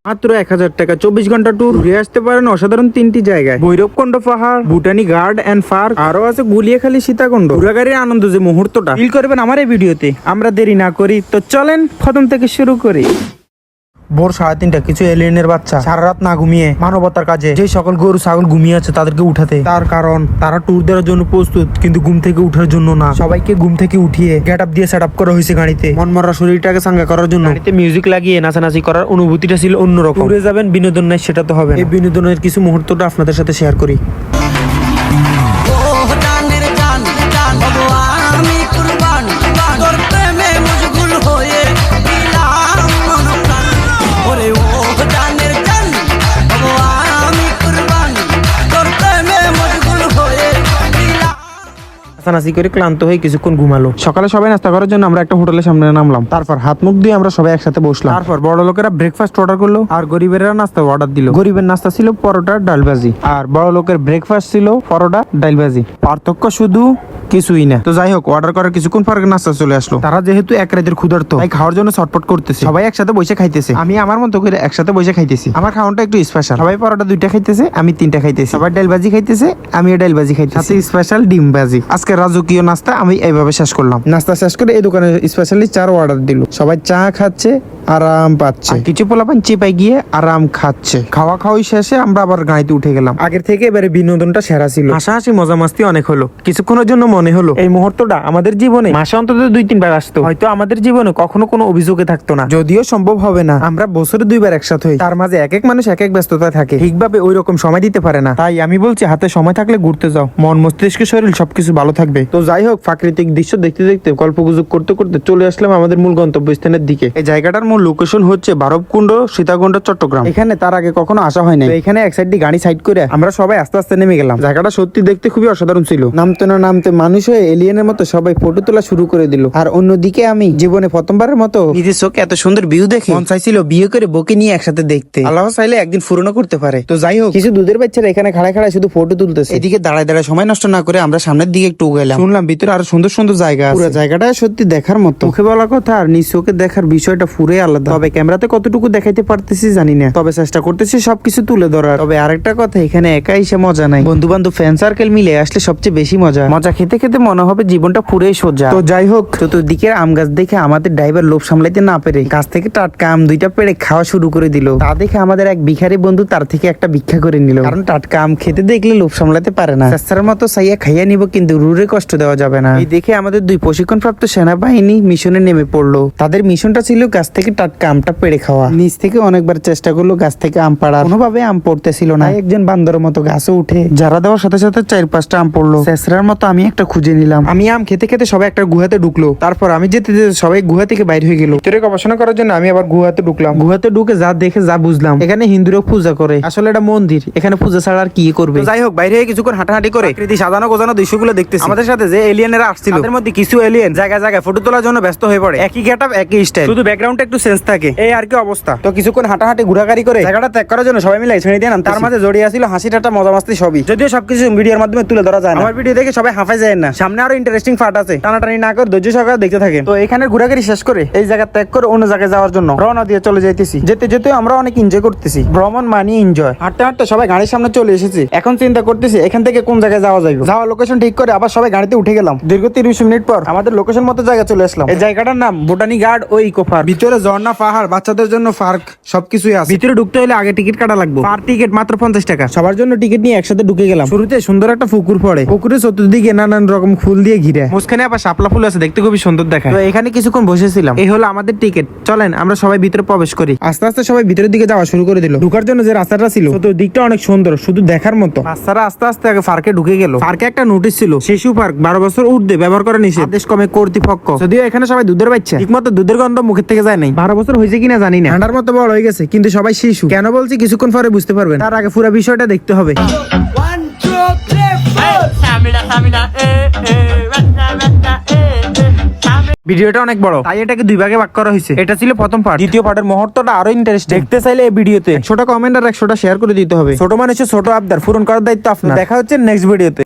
মাত্র 1000 টাকা 24 ঘন্টা ট্যুর ঘুরে আসতে পারেন অসাধারণ 3টি জায়গায়। ভৈরবকুণ্ড পাহাড়, ভুটানি গার্ড এন্ড পার্ক, আরো আছে গুলিয়াখালী, সীতাকুণ্ড। ঘোরাঘুরির আনন্দ যে মুহূর্তটা ফিল করবেন আমার এই ভিডিওতে। আমরা দেরি না করি তো চলেন প্রথম থেকে শুরু করি। ভোর 3:30 কিছু এলিয়েনের বাচ্চা সারা রাত না ঘুমিয়ে মানবতার কাজে যে সকল গরু ছাগল ঘুমিয়ে আছে তাদেরকে উঠাতে। তার কারণ তারা ট্যুর দেওয়ার জন্য প্রস্তুত, কিন্তু ঘুম থেকে উঠার জন্য না। সবাইকে ঘুম থেকে উঠিয়ে গেট আপ দিয়ে সেট আপ করা হয়েছে গাড়িতে। মনমরা শরীরটাকে চাঙ্গা করার জন্য গাড়িতে মিউজিক লাগিয়ে নাচানাচি করার অনুভূতিটা ছিল অন্যরকম। ঘুরে যাবেন বিনোদন নাই সেটা তো হবে। এই বিনোদনের কিছু মুহূর্তটা আপনাদের সাথে শেয়ার করি। নাচানাচি করে ক্লান্ত হয়ে কিছুক্ষণ ঘুমালো। সকালে সবাই নাস্তা করার জন্য আমরা একটা হোটেলের সামনে নামলাম। তারপর হাত মুখ দিয়ে আমরা সবাই একসাথে বসলাম। তারপর বড় লোকেরা ব্রেকফাস্ট অর্ডার করলো আর গরিবেরা নাস্তা অর্ডার দিল। গরিবের নাস্তা ছিল পরোটা ডাল ভাজি, আর বড় লোকের ব্রেকফাস্ট ছিল পরোটা ডাল ভাজি। পার্থক্য শুধু কিছুই না। তো যাই হোক, অর্ডার করার কিছুক্ষণ পর নাস্তা চলে আসলো। তারা যেহেতু এক রাতের ক্ষুধার্ত, তাই খাওয়ার জন্য ছটপট করতেছে। সবাই একসাথে বসে খাইতেছে। আমি আমার মতো করে একসাথে বসে খাইতেছি। আমার খাওয়াটা একটু স্পেশাল। সবাই পরোটা 2টা খাইতেছে, আমি 3টা খাইতেছি। সবাই ডাল ভাজি খাইতেছে, আমি ডাল ভাজি খাইতেছি। স্পেশাল ডিম ভাজি। আজকে রাজকীয় নাস্তা আমি এইভাবে শেষ করলাম। নাস্তা শেষ করে এই দোকানে স্পেশালি চার অর্ডার দিল। সবাই চা খাচ্ছে, আরাম পাচ্ছে। কিছু পোলাপান চেপাই গিয়ে আরাম খাচ্ছে। খাওয়া খাওয়াই শেষে আমরা আবার গাড়িতে উঠে গেলাম। আগের থেকে এবারে বিনোদনটা সেরা ছিল। হাসাহাসি মজা মাস্তি অনেক হলো। কিছুক্ষণের জন্য মনে হলো এই মুহূর্তটা আমাদের জীবনে মাসে অন্তত 2-3 বার আসতো। হয়তো আমাদের জীবনে কখনো কোনো অভিযোগে থাকতো না। যদিও সম্ভব হবে না, আমরা বছরে 2 বার একসাথে হই। তার মাঝে এক এক মানুষ এক এক ব্যস্ততা থাকে, ঠিকভাবে ওই রকম সময় দিতে পারে না। তাই আমি বলছি, হাতে সময় থাকলে ঘুরতে যাও। মন মস্তিষ্ক শরীর সবকিছু ভালো থাকবে। তো যাই হোক, প্রাকৃতিক দৃশ্য দেখতে দেখতে গল্প গুজব করতে করতে চলে আসলাম আমাদের মূল গন্তব্যস্থানের দিকে। এই জায়গাটার মূল লোকেশন হচ্ছে ভৈরবকুণ্ড, সীতাকুণ্ড, চট্টগ্রাম। এখানে তার আগে কখনো আসা হয়নি। এখানে এক সাইড দিয়ে গাড়ি সাইড করে আমরা সবাই আস্তে আস্তে নেমে গেলাম। জায়গাটা সত্যি দেখতে খুবই অসাধারণ ছিল। নামতে না নামতে মানুষ হয়ে এলিয়েনের মতো সবাই ফটো তোলা শুরু করে দিল। আর অন্যদিকে আমি জীবনে প্রথমবারের মতো নিজের চোখে এত সুন্দর ভিউ দেখে মন চাইছিল বিয়ে করে বকে নিয়ে একসাথে দেখতে। আল্লাহ চাইলে একদিন পূরণ করতে পারে। তো যাই হোক, কিছু দুধের বাচ্চারা এখানে খাড়ায় খাড়ায় শুধু ফটো তুলতেছে। এদিকে দাঁড়ায় দাঁড়ায় সময় নষ্ট না করে আমরা সামনের দিকে একটু গেলাম। শুনলাম ভিতরে আরো সুন্দর সুন্দর জায়গা আছে। পুরো জায়গাটা সত্যি দেখার মতো। মুখে বলা কথা আর নিজ চোখে দেখার বিষয়টা পুরোই আলাদা। তবে ক্যামেরাতে কতটুকু দেখাইতে পারতেছি জানি না, তবে চেষ্টা করতেছি সবকিছু তুলে ধরার। তবে আরেকটা কথা, এখানে একা এসে মজা নাই, বন্ধু বান্ধব ফ্রেন্ড সার্কেল মিলে আসলে সবচেয়ে বেশি মজা। মজা খেতে খেতে মনে হবে জীবনটা পুরোই সোজা। তো যাই হোক, চতুর্দিকে আম গাছ দেখে আমাদের ড্রাইভার লোভ সামলাইতে না পেরে গাছ থেকে টাটকা আম 2টা পেড়ে খাওয়া শুরু করে দিল। তা দেখে আমাদের এক ভিখারি বন্ধু তার থেকে একটা ভিক্ষা করে নিল, কারণ টাটকা আম খেতে দেখলে লোভ সামলাতে পারে না। চেষ্টার মতো সাইয়া খাইয়া নিব, কিন্তু রুরে কষ্ট দেওয়া যাবে না। এই দেখে আমাদের 2 প্রশিক্ষণপ্রাপ্ত সেনাবাহিনী মিশনে নেমে পড়লো। তাদের মিশনটা ছিল গাছ থেকে টাটকা আমটা পেড়ে খাওয়া। নিচ থেকে অনেকবার চেষ্টা করলো গাছ থেকে আম পাড়ার, কোনোভাবে আম পড়তেছিল না। একজন বান্দরের মতো গাছে উঠে যারা দেওয়ার সাথে সাথে 4-5টা আম পড়লো। শেষরার মতো আমি একটা খুঁজে নিলাম। আমি আম খেতে খেতে সবাই একটা গুহাতে ঢুকলো। তারপর আমি যেতে যেতে সবাই গুহা থেকে বাইরে হয়ে গেল। ভিতরে গবেষণা করার জন্য আমি আবার গুহাতে ঢুকলাম। গুহাতে ঢুকে যা দেখে যা বুঝলাম, এখানে হিন্দুরা পূজা করে। আসলে এটা মন্দির, এখানে পূজা ছাড়া আর কি করবে। যাই হোক, বাইরে হয়ে কিছুক্ষণ হাঁটাহাঁটি করে প্রকৃতি সাজানো গোজানো দৃশ্যগুলো দেখতেছি। আমাদের সাথে যে এলিয়েনেরা আসছিল, তাদের মধ্যে কিছু এলিয়েন জায়গায় জায়গায় ফটো তোলার জন্য ব্যস্ত হয়ে পড়ে। একই গেটআপ একই স্টাইল, শুধু ব্যাকগ্রাউন্ডটা একটু চেঞ্জ থাকে, এই আর কি অবস্থা। তো কিছুক্ষণ হাঁটাহাঁটি ঘোরাঘুরি করে জায়গাটা ত্যাগ করার জন্য সবাই মিলে ছেড়ে দিয়ে নাম। তার মাঝে জড়িয়ে ছিল হাসি ঠাট্টা মজা মাস্তি সবই, যদিও সবকিছু ভিডিওর মাধ্যমে তুলে ধরা যায় না। আমার ভিডিও দেখে সবাই হাঁফাই যায় না, সামনে আরো ইন্টারেস্টিং পার্ট আছে, টানাটানি না করে ধৈর্য সহকারে দেখতে থাকে। তো এখানে ঘোরাঘুরি শেষ করে এই জায়গা ত্যাগ করে অন্য জায়গায় যাওয়ার জন্য রওনা দিয়ে চলে যাইতেছি। যেতে যেতে আমরা অনেক এনজয় করতেছি। ভ্রমণ মানি এনজয়। হাঁটতে হাঁটতে সবাই গাড়ির সামনে চলে এসেছি। এখন চিন্তা করতেছি এখান থেকে কোন জায়গায় যাওয়া যাবে। যাওয়ার লোকেশন ঠিক করে আবার সবাই গাড়িতে উঠে গেলাম। দীর্ঘ 30 মিনিট পর আমাদের লোকেশন মতো জায়গায় চলে আসলাম। এই জায়গাটার নাম ভুটানি গার্ড ও ইকো পার্ক। ভিতরে ঝর্ণা, পাহাড়, বাচ্চাদের জন্য পার্ক সবকিছুই আছে। ভিতরে ঢুকতে হলে আগে টিকিট কাটা লাগবে। পার টিকিট মাত্র 50 টাকা। সবার জন্য টিকিট নিয়ে একসাথে ঢুকে গেলাম। শুরুতে সুন্দর একটা পুকুর পড়ে। পুকুরের চতুর্দিকে নানান রকম ফুল দিয়ে ঘিরে, মাঝখানে আবার শাপলা ফুল আছে, দেখতে খুবই সুন্দর দেখায়। তো এখানে কিছুক্ষণ বসেছিলাম। এই হলো আমাদের টিকিট। চলেন আমরা সবাই ভিতরে প্রবেশ করি। আস্তে আস্তে সবাই ভিতরের দিকে যাওয়া শুরু করে দিল। ঢুকার জন্য যে রাস্তাটা ছিল চতুর্দিকটা অনেক সুন্দর, শুধু দেখার মতো। বাচ্চারা আস্তে আস্তে আগে পার্কে ঢুকে গেল। পার্কে একটা নোটিশ ছিল, শিশু পার্ক, 12 বছর ঊর্ধ্বে ব্যবহার করা নিষেধ, আদেশ কমে কর্তৃপক্ষ। যদিও এখানে সবাই দুধের বাচ্চা, ঠিক মতো দুধের গন্ধ মুখের থেকে যায় নাই। 12 বছর হয়েছে কিনা জানি না, ঠান্ডার মতো বড় হয়ে গেছে, কিন্তু সবাই শিশু। কেন বলছি কিছুক্ষণ পরে বুঝতে পারবেন। তার আগে পুরো বিষয়টা দেখতে হবে। ভিডিওটা অনেক বড়, তাই এটাকে 2 ভাগে ভাগ করা হয়েছে। এটা ছিল প্রথম পার্ট। দ্বিতীয় পার্টের মুহূর্তটা আরো ইন্টারেস্টিং। দেখতে চাইলে এই ভিডিওতে 100টা কমেন্ট আর 100টা শেয়ার করে দিতে হবে। ছোট মানুষের ছোট আবদার পূরণ করার দায়িত্ব আপনার। দেখা হচ্ছে নেক্সট ভিডিওতে।